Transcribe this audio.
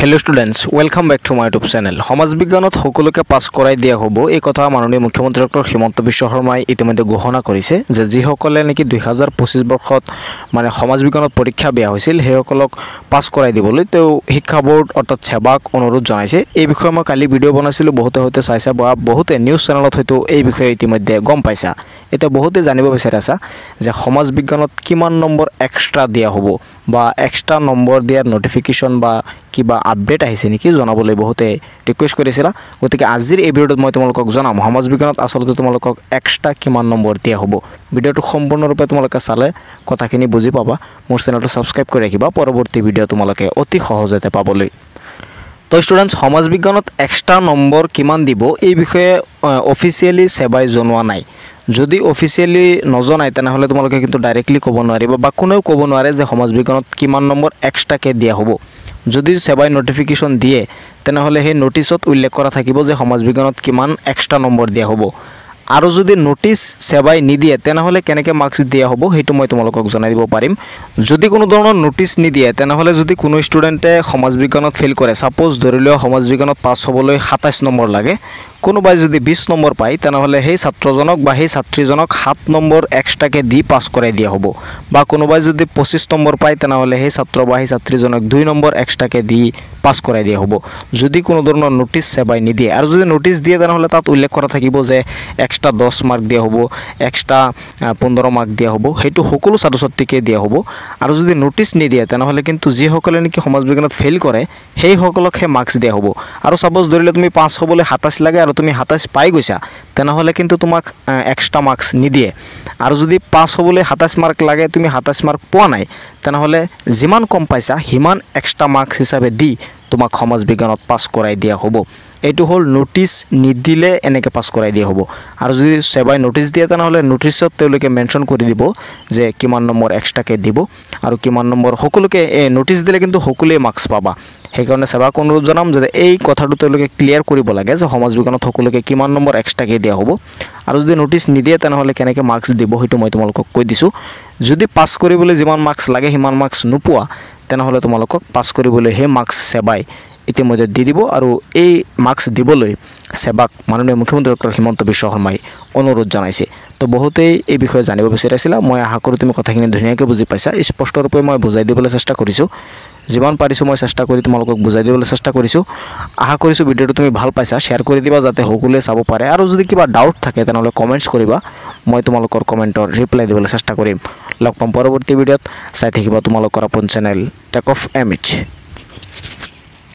Hello students welcome back to my YouTube channel समाज विज्ञानत सकलोके पास कराई दिया हबो এই কথা माननीय मुख्यमंत्री डॉक्टर हिमंत विश्व शर्माई इतिमध्ये घोषणा करिছে যে যিসকলে নেকি 2025 বৰ্ষত মানে সমাজ বিজ্ঞানত পৰীক্ষা বেয়া হৈছিল হেসকলক পাস কৰাই দিবলৈ তেও শিক্ষা বোৰ্ড অৰ্থাৎ সেবাক অনুৰোধ জনাইছে। এই বিষয়ে মই কালি ভিডিও বনাইছিলো, বহুতে হয়তো চাইছা বা বহুতে নিউজ চেনেলত হয়তো এই বিষয়ে ইতিमध्ये গম পাইছা। এটা বহুতে জানিব বিচাৰিছা যে সমাজ বিজ্ঞানত কিমান নম্বৰ এক্সট্ৰা দিয়া হ'ব বা এক্সট্ৰা নম্বৰ দিয়াৰ নোটিফিকেশন বা কিবা আপডেট আহিছে নেকি জনাবলৈ বহুতে ৰিকুৱেষ্ট কৰিছিল। গতিকে আজিৰ এই ভিডিওত মই তোমালোকক জনাম সমাজ বিজ্ঞানত আসলতে তোমালোকক এক্সট্ৰা কিমান নম্বৰ দিয়া হ'ব। ভিডিওটো সম্পূৰ্ণৰূপে তোমালোকে চালে কথাখিনি বুজি পাবা। মোৰ চেনেলটো সাবস্ক্ৰাইব কৰি ৰাখিবা পৰৱৰ্তী ভিডিও তোমালোকে অতি সহজতে পাবলৈ। তো স্টুডেন্টস সমাজ বিজ্ঞানত এক্সট্ৰা নম্বৰ কিমান দিব এই বিষয়ে অফিচিয়ালি সেবাই জনোৱা নাই। যদি অফিচিয়ালি নজনায় তেনেহলে তোমালোকে কিন্তু ডাইৰেক্টলি ক'ব নোৱাৰিবা বা কোনেও ক'ব নোৱাৰে যে সমাজ বিজ্ঞানত কিমান নম্বৰ এক্সট্ৰাকে দিয়া হ'ব। যদি সেবাই নোটিফিকেশন দিয়ে তেনেহলে সেই নোটিছত উল্লেখ কৰা থাকিব যে সমাজ বিজ্ঞানত কিমান এক্সট্ৰা নম্বৰ দিয়া হ'ব। আৰু যদি নোটিছ সেবাই নিদিয়ে তেনেহলে কেনেকৈ মাৰ্কস দিয়া হ'ব সেইটো মই তোমালোকক জনাই দিব পাৰিম। যদি কোনো ধৰণৰ নোটিছ নিদিয়ে তেনেহলে যদি কোনো ষ্টুডেণ্টে সমাজ বিজ্ঞানত ফেইল কৰে, সাপোজ ধৰি লোৱা সমাজ বিজ্ঞানত পাছ হ'বলৈ 27 নম্বৰ লাগে, কোনোবাই যদি 20 নম্বৰ পায় তেনেহলে সেই ছাত্ৰজনক বা সেই ছাত্ৰীজনক 7 নম্বৰ এক্সট্ৰাকে দি পাছ কৰাই দিয়া হ'ব। বা কোনোবাই যদি 25 নম্বৰ পায় তেনেহলে সেই ছাত্ৰ বা সেই ছাত্ৰীজনক 2 নম্বৰ এক্সট্ৰাকে দি পাছ কৰাই দিয়া হ'ব। যদি কোনো ধৰণৰ নোটিছ সেবাই নিদিয়ে আৰু যদি নোটিছ দিয়ে তেনেহলে তাত উল্লেখ কৰা থাকিব যে এক্সট্ৰা 10 মাৰ্ক দিয়া হ'ব, এক্সট্ৰা 15 মাৰ্ক দিয়া হ'ব, সেইটো সকলো ছাত্ৰ ছাত্ৰীকে দিয়া হ'ব। আৰু যদি নোটিছ নিদিয়ে তেনেহলে কিন্তু যিসকলে নেকি সমাজ বিজ্ঞানত ফেইল কৰে সেই সকলকহে মাৰ্কস দিয়া হ'ব। আৰু সাপোজ ধৰিলে তুমি পাছ হ'বলৈ 27 লাগে আৰু তুমি 27 পাই গৈছা তেনেহলে কিন্তু তোমাক এক্সট্ৰা মাৰ্কস নিদিয়ে। আৰু যদি পাছ হ'বলৈ 27 মাৰ্ক লাগে তুমি 27 মাৰ্ক পোৱা নাই তেনেহলে যিমান কম পাইছা হিমান এক্সট্ৰা মাৰ্কস হিচাপে দি তোমাক সমাজ বিজ্ঞানত পাছ কৰাই দিয়া হ'ব। এইটো হল নোটিছ নিদিলে এনেকৈ পাছ কৰাই দিয়া হ'ব। আৰু যদি সেবাই নোটিছ দিয়ে তেনেহলে নোটিছত তেওঁলোকে মেনশন কৰি দিব যে কিমান নম্বৰ এক্সট্ৰাকে দিব আৰু কিমান নম্বৰ সকলোকে নোটিছ দিলে কিন্তু সকলোৱে মাৰ্কস পাবা। সেইকাৰণে সেবাক অনুৰোধ জনাম যে এই কথাটো তেওঁলোকে ক্লিয়াৰ কৰিব লাগে যে সমাজ বিজ্ঞানত সকলোকে কিমান নম্বৰ এক্সট্ৰাকে দিয়া হ'ব। আৰু যদি নোটিছ নিদিয়ে তেনেহলে কেনেকৈ মাৰ্কস দিব সেইটো মই তোমালোকক কৈ দিছোঁ। যদি পাছ কৰিবলৈ যিমান মাৰ্কস লাগে সিমান মাৰ্কস নোপোৱা তেনেহলে তোমালোকক পাছ কৰিবলৈ সেই মাৰ্কস সেবাই ইতিমধ্যে দি দিব। আৰু এই মাৰ্কস দিবলৈ সেবাক মাননীয় মুখ্যমন্ত্ৰী ডক্টৰ হিমন্ত বিশ্ব শৰ্মাই অনুৰোধ জনাইছে। তো বহুতেই এই বিষয়ে জানিব বিচাৰিছিলা, মই আশা কৰোঁ তুমি কথাখিনি ধুনীয়াকৈ বুজি পাইছা। স্পষ্টৰূপে মই বুজাই দিবলৈ চেষ্টা কৰিছোঁ, যিমান পাৰিছোঁ মই চেষ্টা কৰি তোমালোকক বুজাই দিবলৈ চেষ্টা কৰিছোঁ। আশা কৰিছোঁ ভিডিওটো তুমি ভাল পাইছা, শ্বেয়াৰ কৰি দিবা যাতে সকলোৱে চাব পাৰে। আৰু যদি কিবা ডাউট থাকে তেনেহলে কমেন্টছ কৰিবা, মই তোমালোকৰ কমেন্টৰ ৰিপ্লাই দিবলৈ চেষ্টা কৰিম। লগ পাম পৰৱৰ্তী ভিডিঅ'ত। চাই থাকিবা তোমালোকৰ আপোন চেনেল টেক অফ MH।